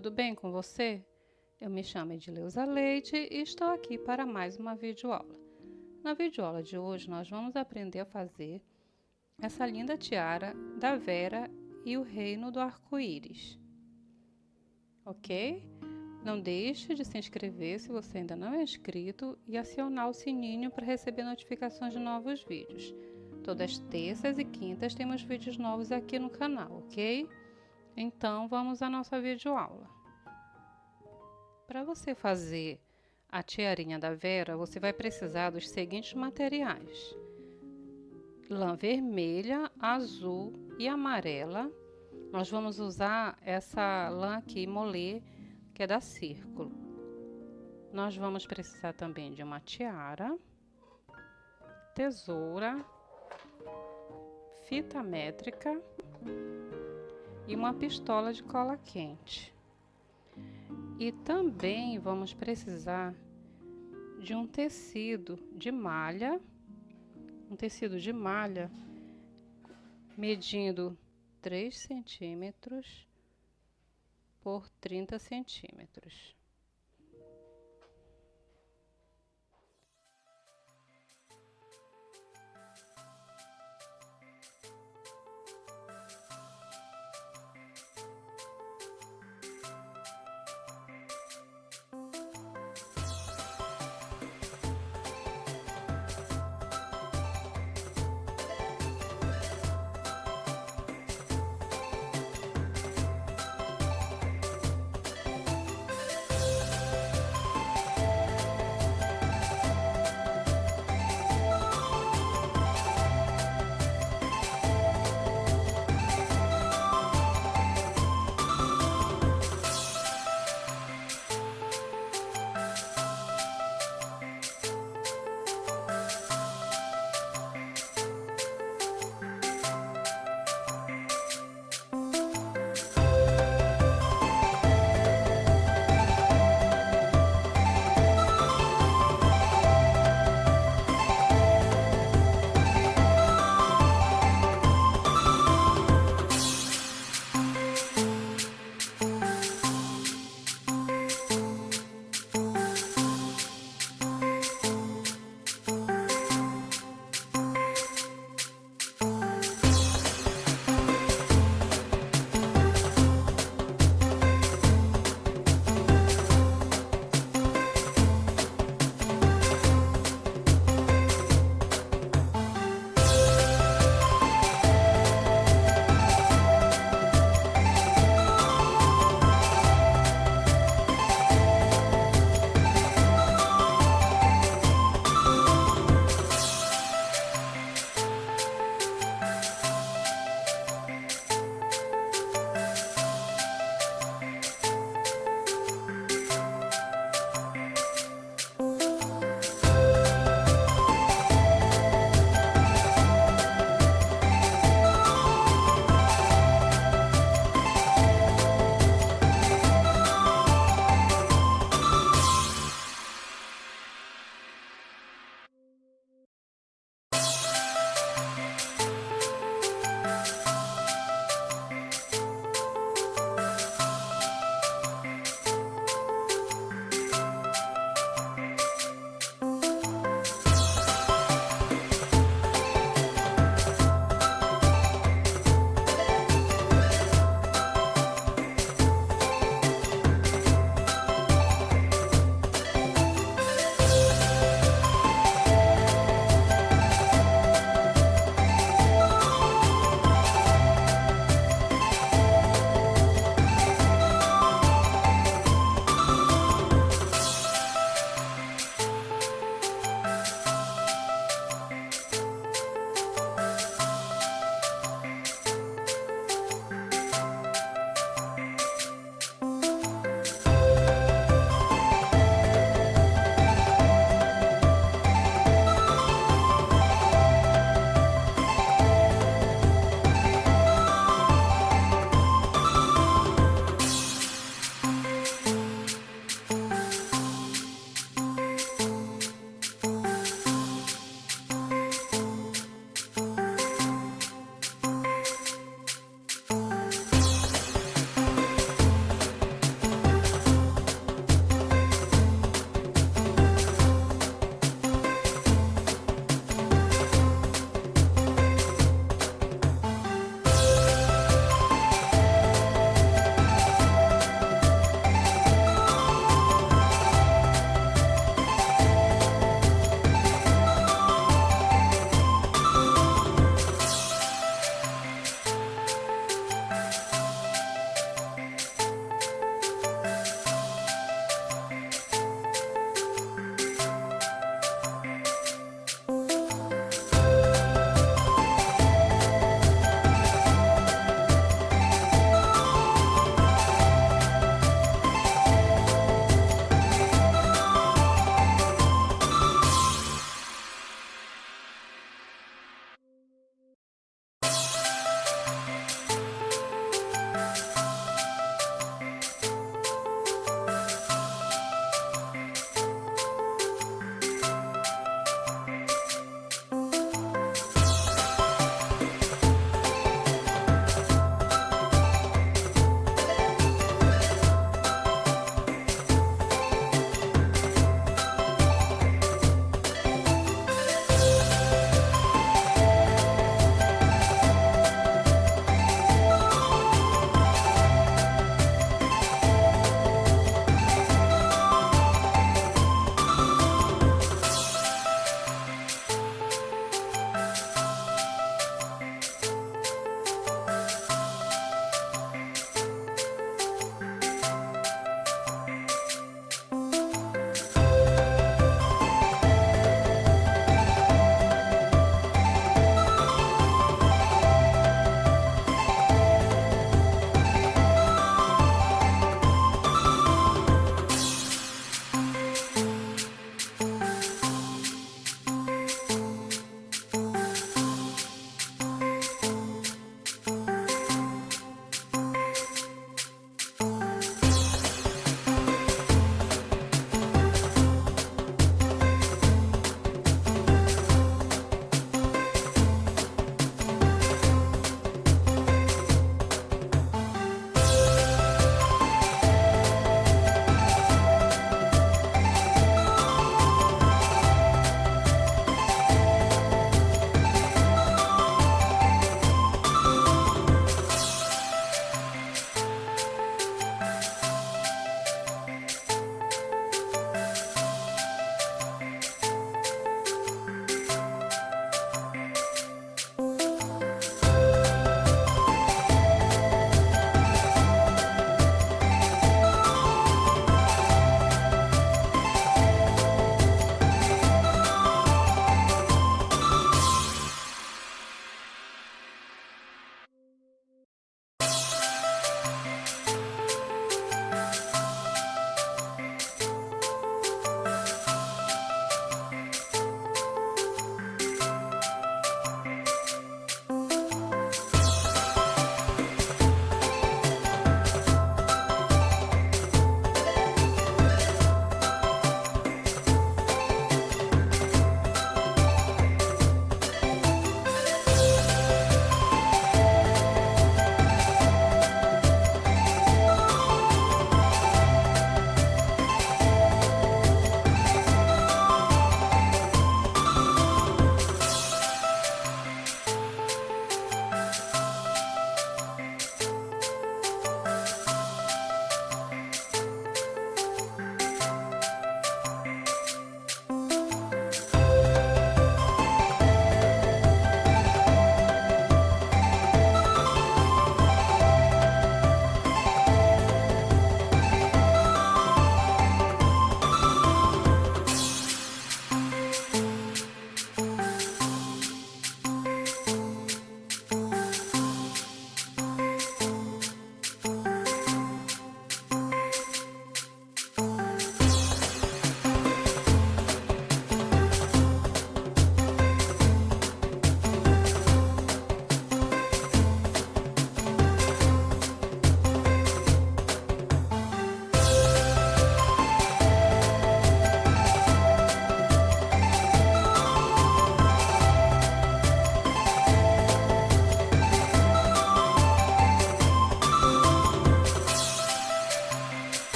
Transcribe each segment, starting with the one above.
tudo bem com você? Eu me chamo Edileuza Leite e estou aqui para mais uma videoaula. Na videoaula de hoje nós vamos aprender a fazer essa linda tiara da Vera e o Reino do Arco-Íris. Ok? Não deixe de se inscrever se você ainda não é inscrito e acionar o sininho para receber notificações de novos vídeos. Todas terças e quintas temos vídeos novos aqui no canal, ok? Então vamos à nossa videoaula. Para você fazer a tiarinha da Vera, você vai precisar dos seguintes materiais: lã vermelha, azul e amarela. Nós vamos usar essa lã aqui, molê, que é da Círculo. Nós vamos precisar também de uma tiara, tesoura, fita métrica e uma pistola de cola quente. E também vamos precisar de um tecido de malha, medindo 3 centímetros por 30 centímetros.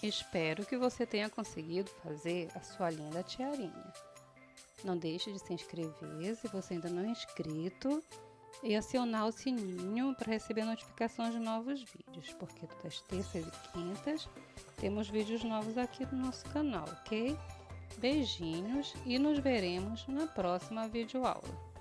Espero que você tenha conseguido fazer a sua linda tiarinha. Não deixe de se inscrever se você ainda não é inscrito e acionar o sininho para receber notificações de novos vídeos, porque todas as terças e quintas temos vídeos novos aqui no nosso canal, ok? Beijinhos e nos veremos na próxima videoaula.